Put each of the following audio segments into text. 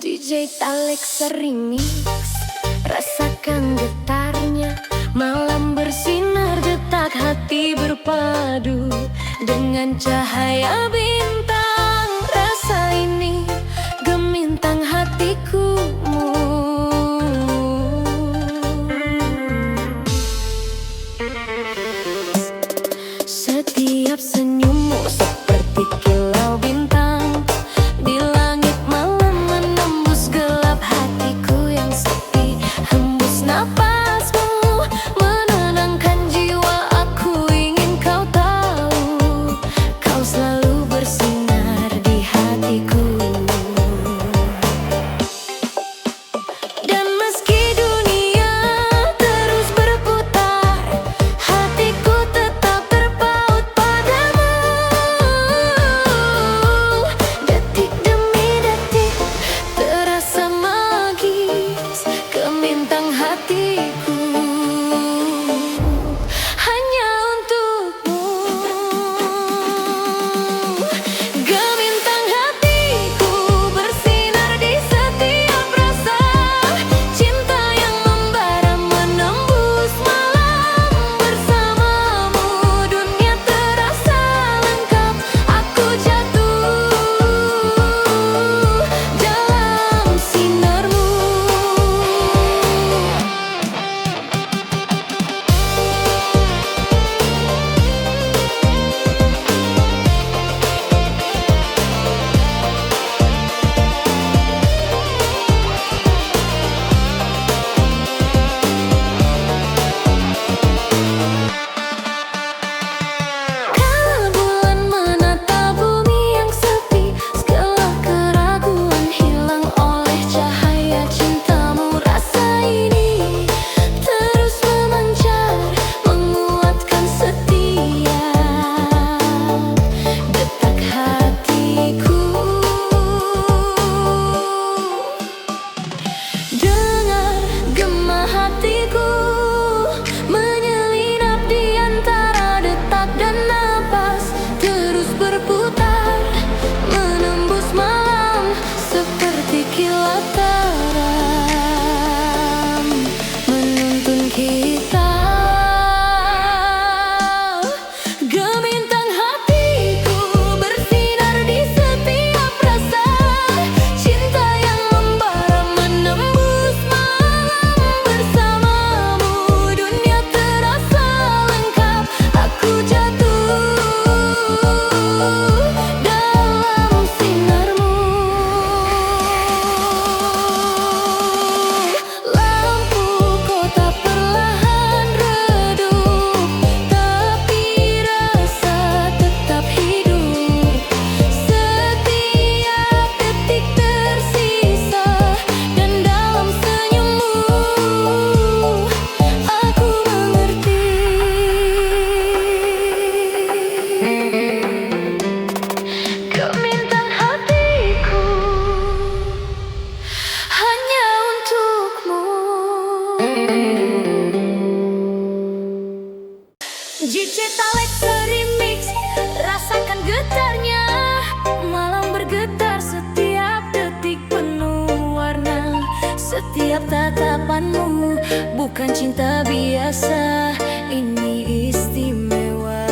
DJ Alexa Remix, rasakan getarnya. Malam bersinar, detak hati berpadu dengan cahaya bintang. Rasa ini gemintang hatiku. Setiap senyummu seperti kilau bintang di langit malam, menembus gelap hatiku yang sepi. Hembus napasmu menenangkan jiwa, aku ingin kau tahu, kau selalu bersinar di hatiku. Dan meski dunia terus berputar, hatiku tetap terpaut padamu. Detik demi detik terasa magis, gemintang hatiku hanya untukmu. Gemintang hatiku bersinar di setiap rasa, cinta yang membara menembus malam. Bersamamu dunia terasa lengkap, aku jatuh dalam sinarmu. Kala bulan menata bumi yang sepi, segala keraguan hilang oleh cahaya cintamu. Rasa ini terus memancar, menguatkan setiap detak hatiku. Dengar gema hatiku menyelinap di antara detak dan napas, terus berputar menembus malam seperti kilat terang menuntun kita. Gemintang hatiku bersinar di setiap rasa, cinta yang membara menembus malam. Bersamamu dunia terasa lengkap, aku jatuh dalam sinarmu. Lampu kota perlahan redup, tapi rasa tetap hidup. Setiap detik tersisa, dan dalam senyummu aku mengerti. Gemintang hatiku hanya untukmu. DJ Alexa Remix, rasakan getarnya. Malam bergetar, setiap detik penuh warna. Setiap tatapanmu bukan cinta biasa, ini istimewa.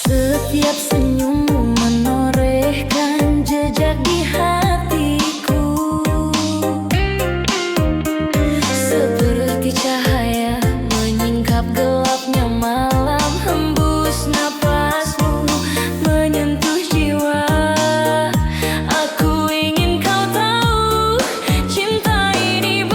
Setiap senyummu menorehkan jejak di hatiku, seperti cahaya menyingkap gelapnya malam. Hembus napasmu menyentuh jiwa, aku ingin kau tahu, cinta ini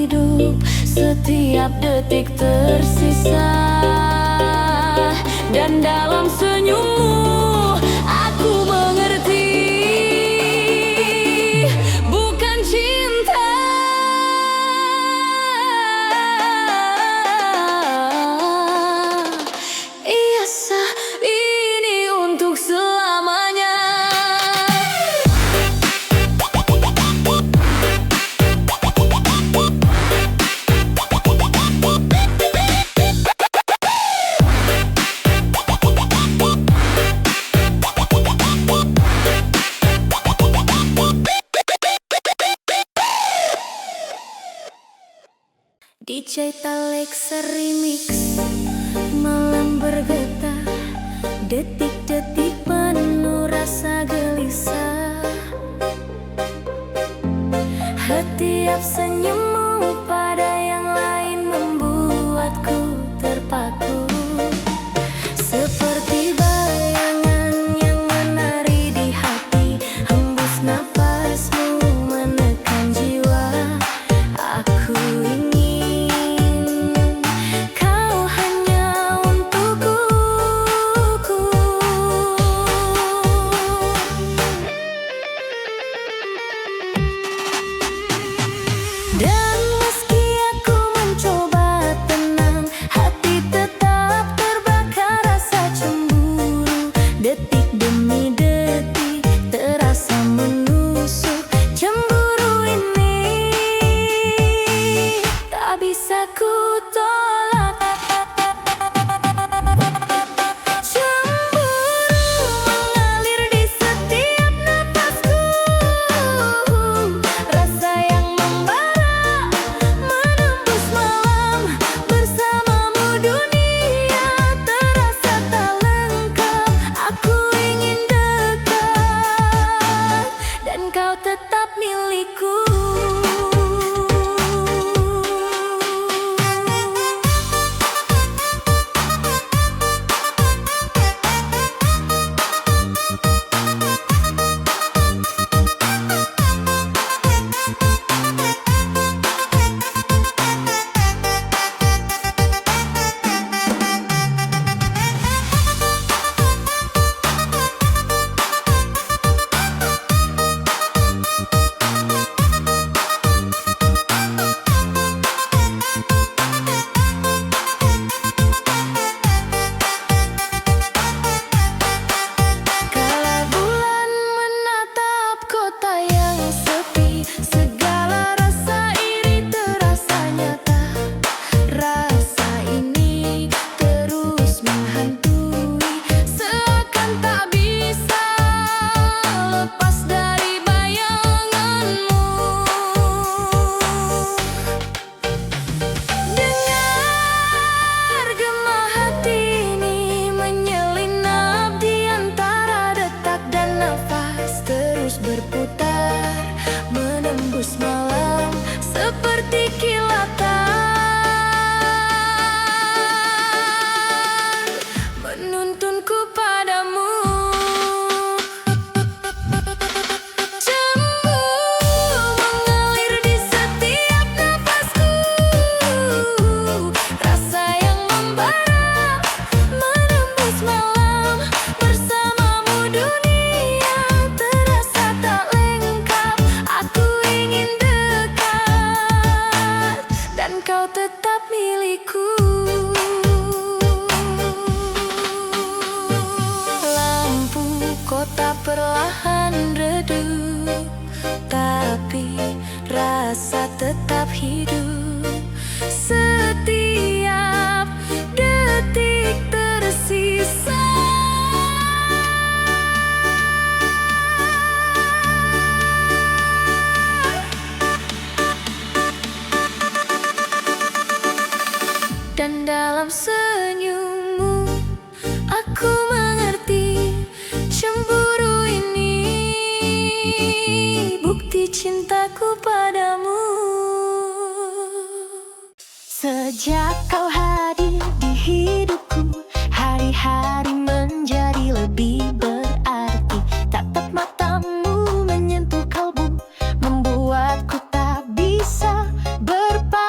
hidup, setiap detik tersisa. Dan dalam senyummu aku mengerti, bukan cinta, iya sah, ini untuk selamanya. DJ Taleksa Remix, malam bergetar, detik-detik penuh rasa gelisah. Setiap senyummu pada yang lain membuatku terpaku, seperti bayangan yang menari di hati. Hembus nafasmu menekan jiwa. Aku ingin kau hanya untukku. Dan meski aku mencoba tenang, hati tetap terbakar rasa cemburu. Detik demi detik terasa menusuk. Cemburu ini tak bisa ku tolak. Cemburu mengalir di setiap napasku. Rasa yang membara menembus malam. Bersamamu dunia terasa tak lengkap. Aku ingin dekat dan kau tetap milikku. Kala bulan menatap kota yang sepi, segala rasa iri terasa nyata. Rasa ini terus menghantui, seakan tak bisa lepas dari bayanganmu. Dengar gema hati ini menyelinap di antara detak dan nafas, terus berputar menembus malam seperti kilatan, menuntunku padamu. Cemburu mengalir di setiap napasku. Rasa yang membara menembus malam. Bersamamu dunia terasa tak lengkap. Aku ingin dekat dan kau tetap milikku. Lampu kota perlahan redup, tapi rasa tetap hidup. Setiap detik tersisa. Dan dalam senyummu aku mengerti, cemburu ini bukti cintaku padamu. Sejak kau hadir di hidupku, hari-hari menjadi lebih berarti. Tatap matamu menyentuh kalbu, membuatku tak bisa berpaling.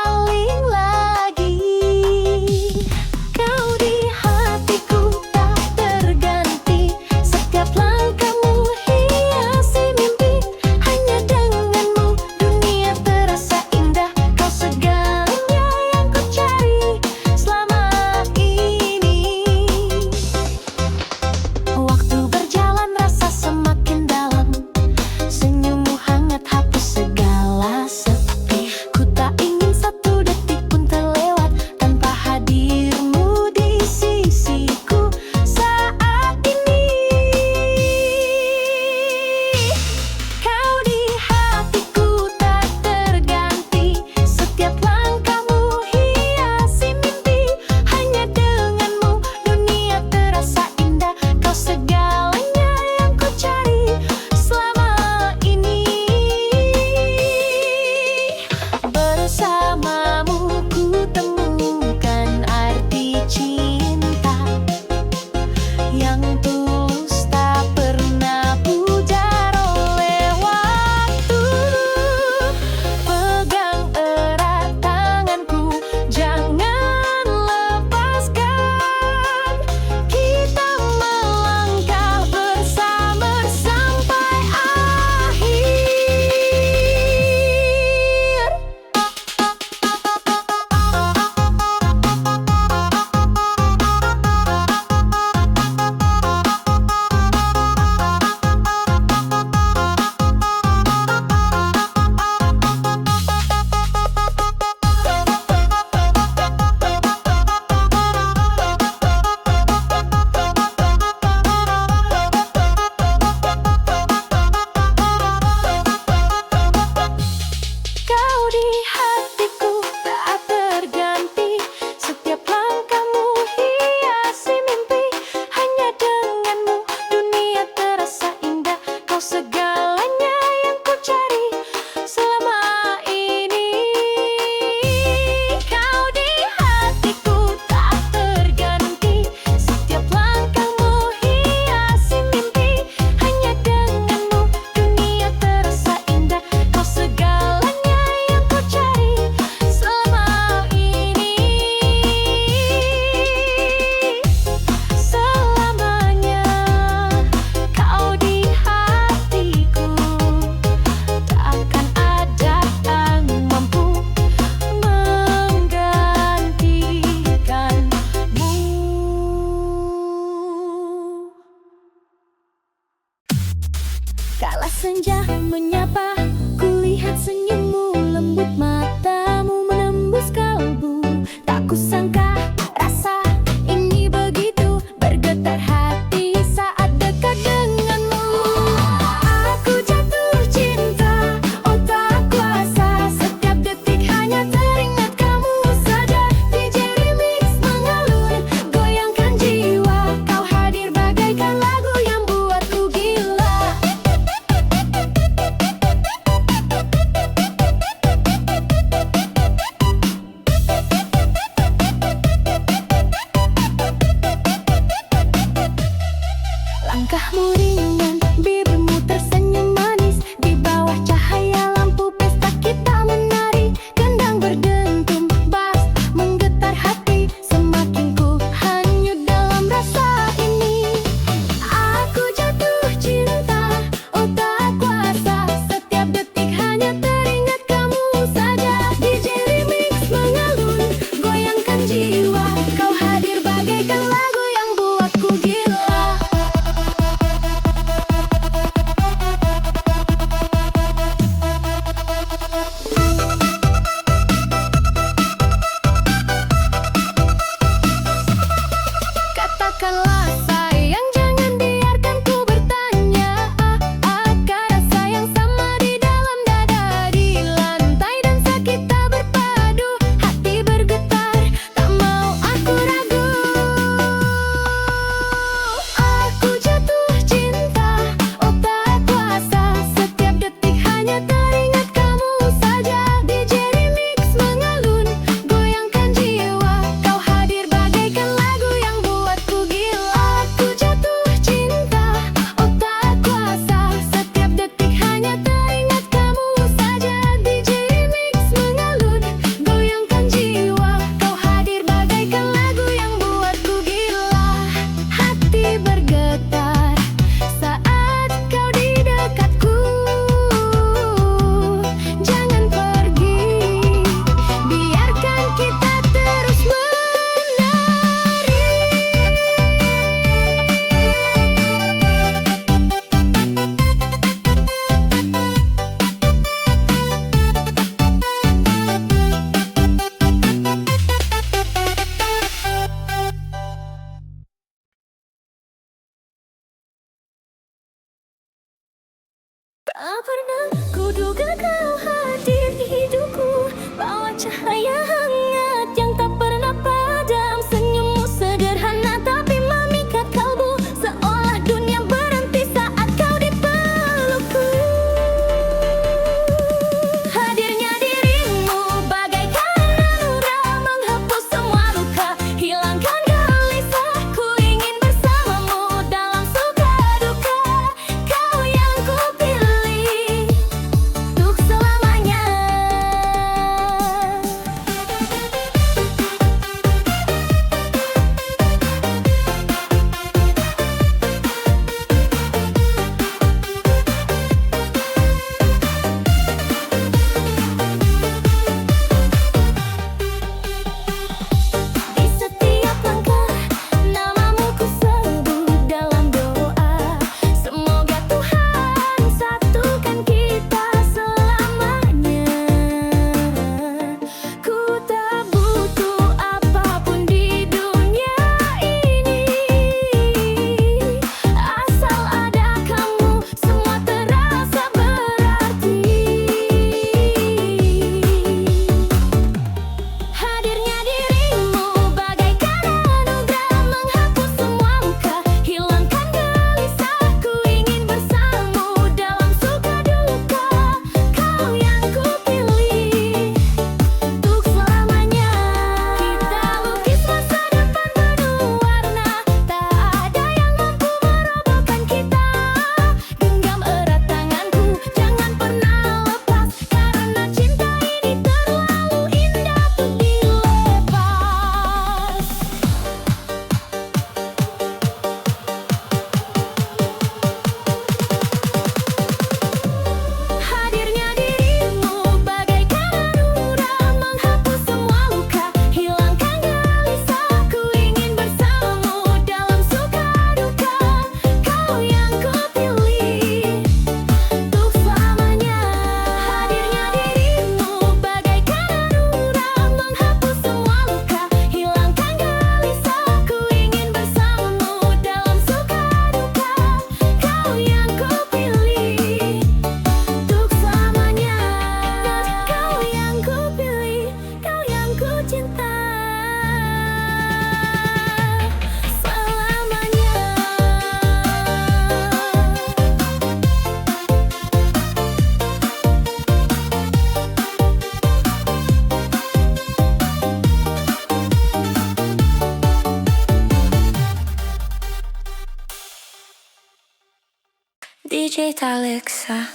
DJ Talexa.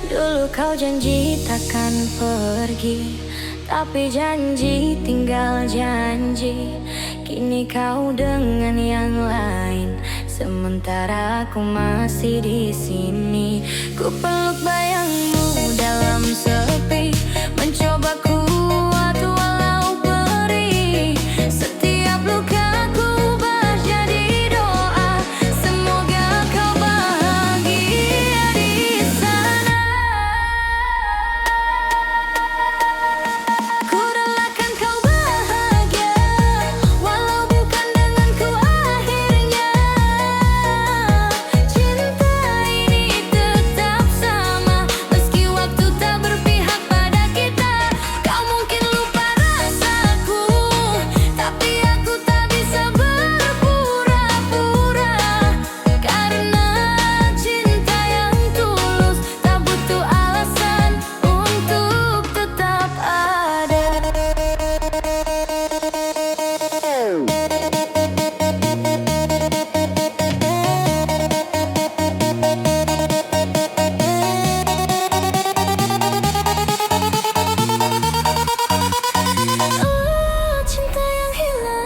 Dulu kau janji takkan pergi, tapi janji tinggal janji. Kini kau dengan yang lain, sementara aku masih di sini. Ku peluk bayangmu dalam sepi, mencoba kuat walau perih. Setiap luka ku ubah jadi doa, semoga kau bahagia di sana. Ku relakan kau bahagia, walau bukan denganku akhirnya. Cinta ini tetap sama, meski waktu tak berpihak pada kita. Kau mungkin lupa rasaku, tapi aku tak bisa berpura-pura. Karena cinta yang tulus tak butuh alasan untuk tetap ada. Oh, cinta yang hilang.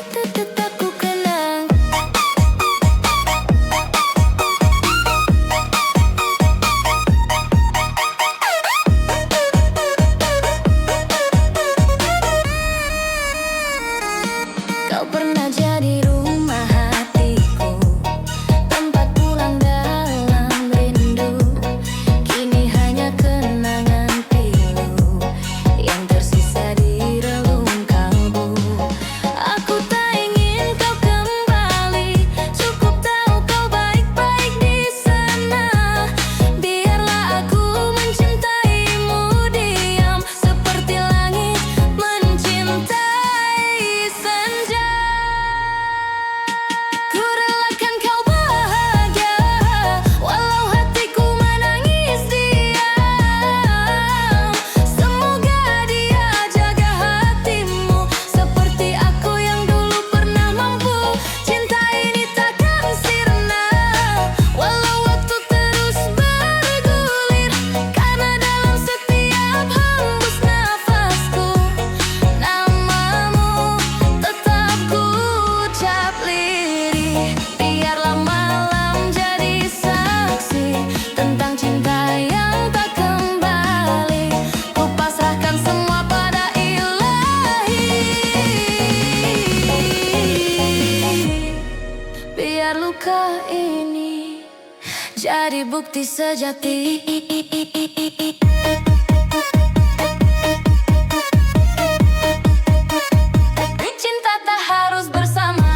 Itu tetap ku kenang. Kau pernah jadi rumah hatiku, tempat pulang dalam rindu. Kini hanya kenangan pilu yang tersisa di relung kalbu. Aku tak ingin kau kembali, cukup tahu kau baik-baik di sana. Biarlah aku mencintaimu diam, seperti langit mencintai senja. Ku relakan kau bahagia, walau hatiku menangis diam. Semoga dia jaga hatimu, seperti aku yang dulu pernah mampu. Cinta ini takkan sirna, walau waktu terus bergulir. Karena dalam setiap hembus nafasku, namamu tetap ku ucap lirih. Biarlah malam jadi saksi tentang cinta yang tak kembali. Ku pasrahkan semua pada ilahi. Biar luka ini jadi bukti sejati. Cinta tak harus bersama.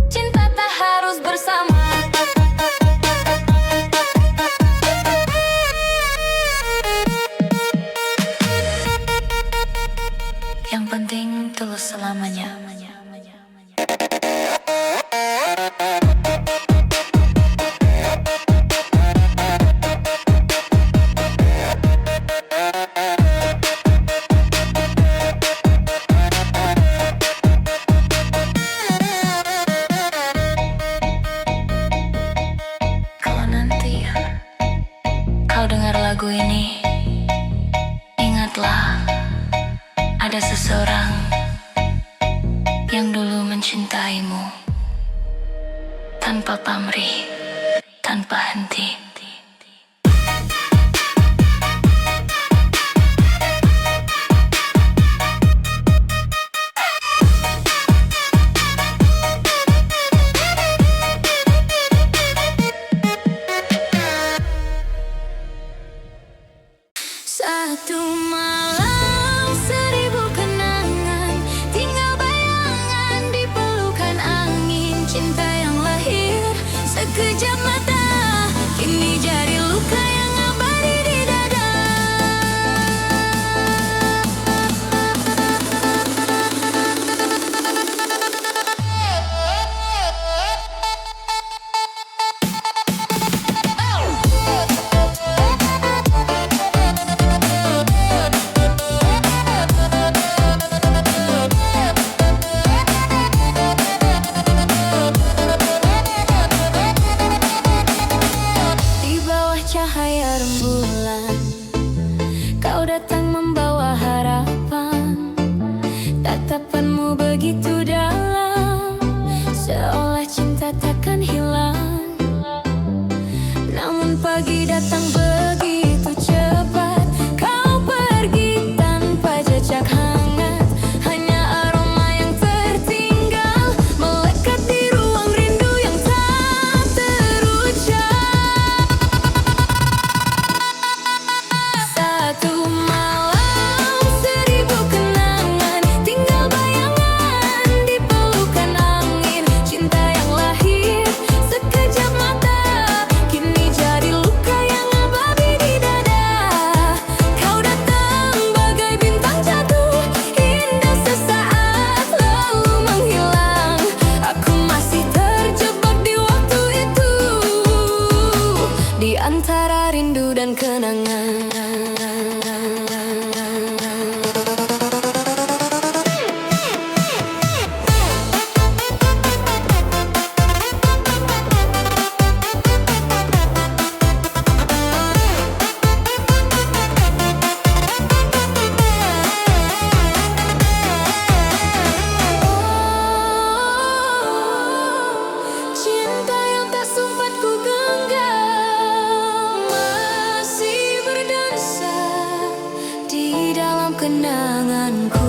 Cinta tak harus bersama. Yang penting tulus selamanya. Kalau nanti kau dengar lagu ini, ingatlah ada seseorang yang dulu mencintaimu tanpa pamrih, tanpa henti. sekejap mata, kini jadi luka yang abadi di dada. Di bawah cahaya rembulan, kau datang membawa harapan. Tatapanmu begitu dalam, seolah cinta takkan hilang. Namun pagi datang begitu cepat, kau pergi tanpa jejak hangat. Hanya aroma yang tertinggal melekat di ruang rindu yang tak terucap. Satu malam, seribu kenangan, tinggal bayangan di pelukan angin. Cinta yang lahir sekejap mata, kini jadi luka yang abadi di dada. Kau datang bagai bintang jatuh, indah sesaat lalu menghilang. Aku masih terjebak di waktu itu, di antara rindu dan kenangan. Cinta yang tak sempat ku genggam masih berdansa di dalam kenanganku.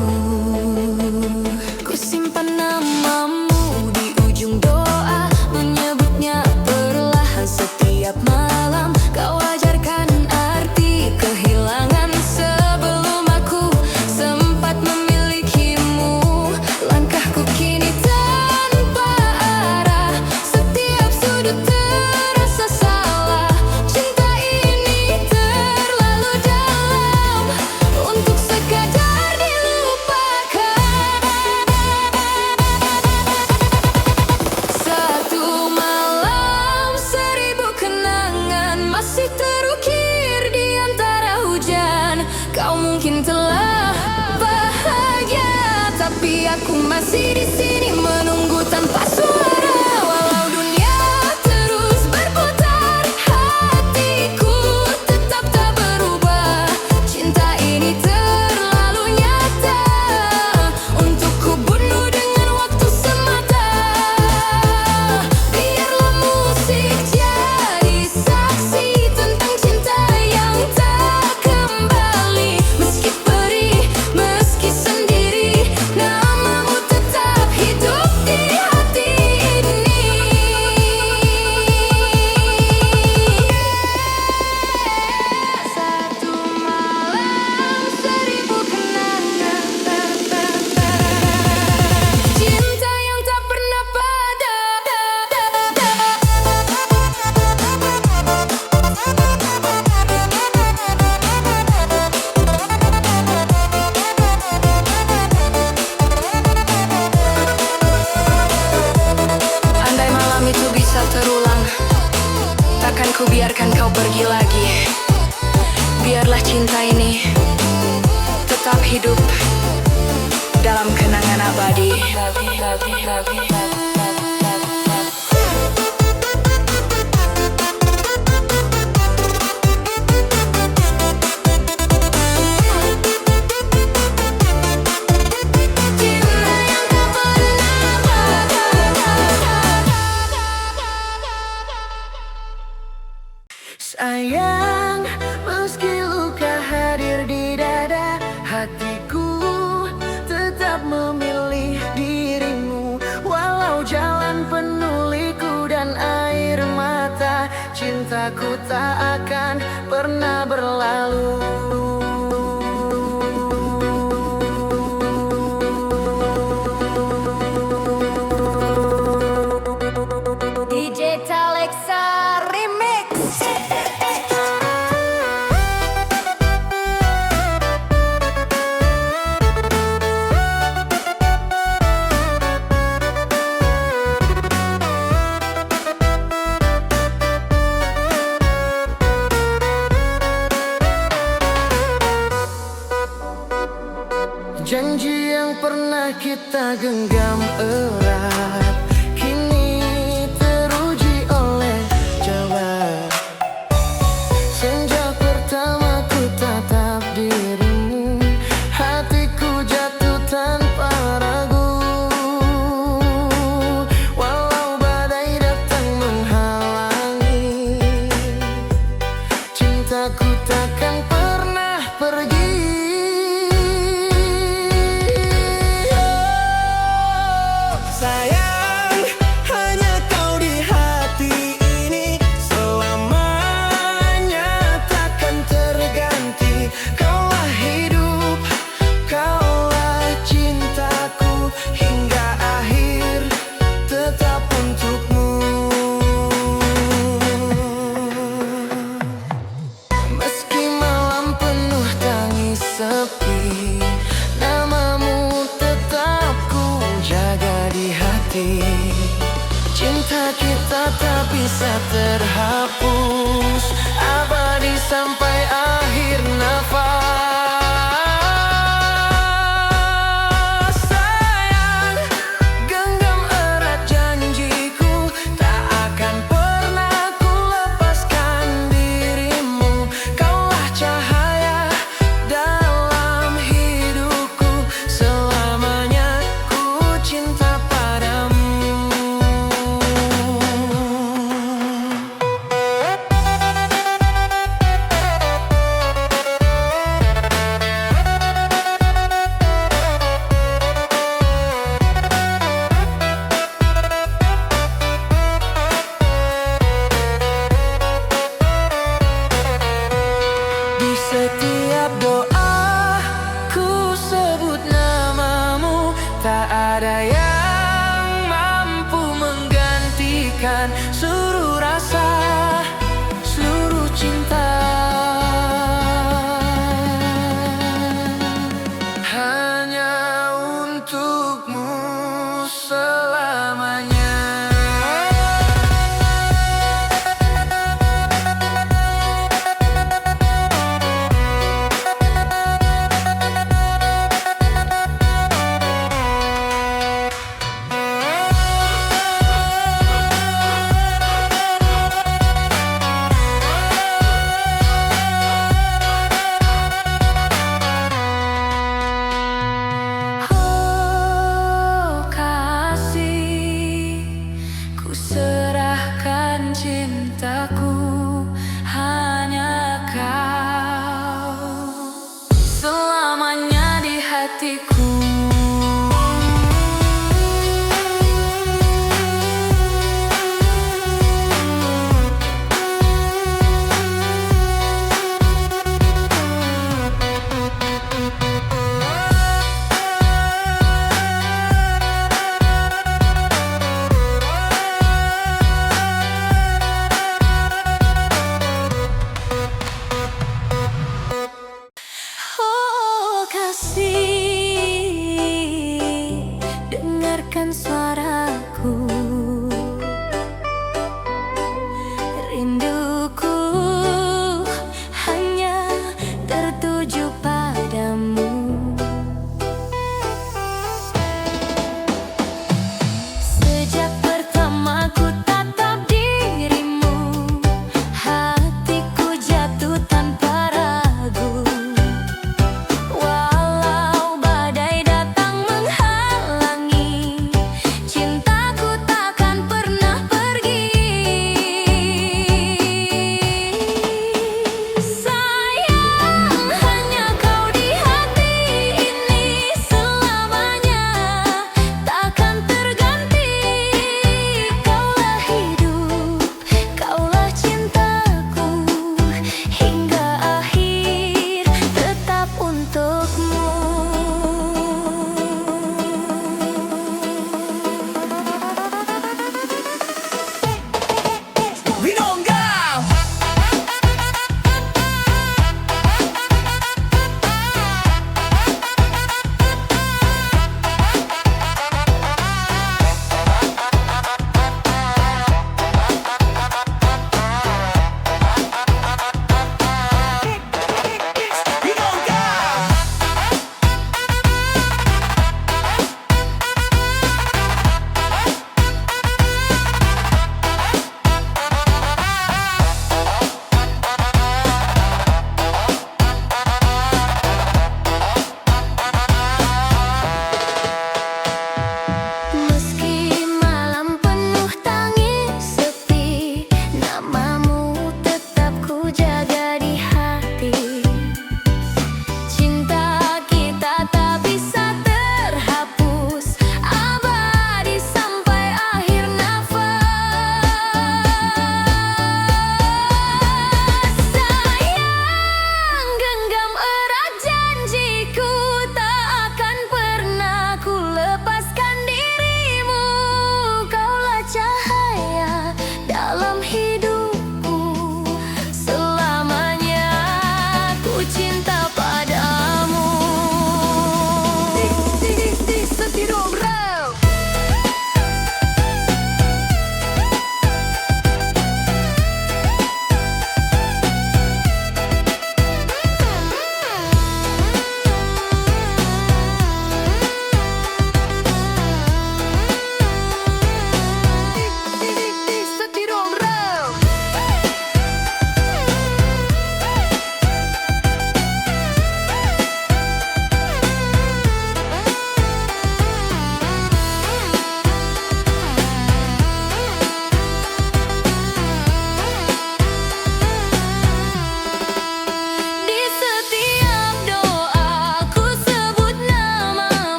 Ku simpan namamu di ujung doa, menyebutnya perlahan setiap malam. Kau ajarkan arti kehilangan sebelum aku sempat memilikimu. Langkahku kini tanpa arah, setiap sudut terasa salah. Cinta ini terlalu dalam untuk sekadar dilupakan. Satu malam, seribu kenangan masih terukir di antara hujan. Kau mungkin telah bahagia, tapi aku masih di sini menunggu tanpa suara. Walau dunia terus berputar, hatiku tetap tak berubah. Cinta ini terlalu nyata untuk ku bunuh dengan waktu semata. Biarlah musik jadi saksi tentang cinta yang tak kembali. Meski perih, meski sendiri, namamu tetap hidup di hati ini. Satu malam, seribu kenangan, cinta yang tak pernah padam. Andai malam itu bisa terulang, takkan ku biarkan kau pergi lagi. Biarlah cinta ini tetap hidup dalam kenangan abadi. Cinta yang tak pernah padam. Sayang, meski luka hadir di dada, hatiku tetap memilih dirimu. Walau jalan penuh liku dan air mata, cintaku tak akan pernah berlalu. DJ Taleksa sayang, hanya kau di hati ini selamanya takkan terganti. Kaulah hidup, kaulah cintaku hingga akhir, tetap untukmu. Meski malam penuh tangis sepi, namamu tetap ku jaga di hati. Cinta kita tak bisa terhapus, abadi sampai akhir nafas. Sayang, genggam erat janjiku, tak akan pernah ku lepaskan dirimu. Kaulah cahaya dalam hidupku, selamanya ku cinta padamu. Di setiap doa ku sebut namamu, tak ada yang mampu menggantikan seluruh rasa, seluruh cinta. Hanya untukmu selamanya. Oh kasih, ku serahkan cintaku, hanya kau selamanya di hatiku. Oh kasih, dengarkan suaraku. Rinduku hanya tertuju padamu. Sejak pertama ku tatap dirimu, hatiku jatuh tanpa ragu. Walau badai datang menghalangi, cintaku takkan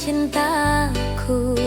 cintaku.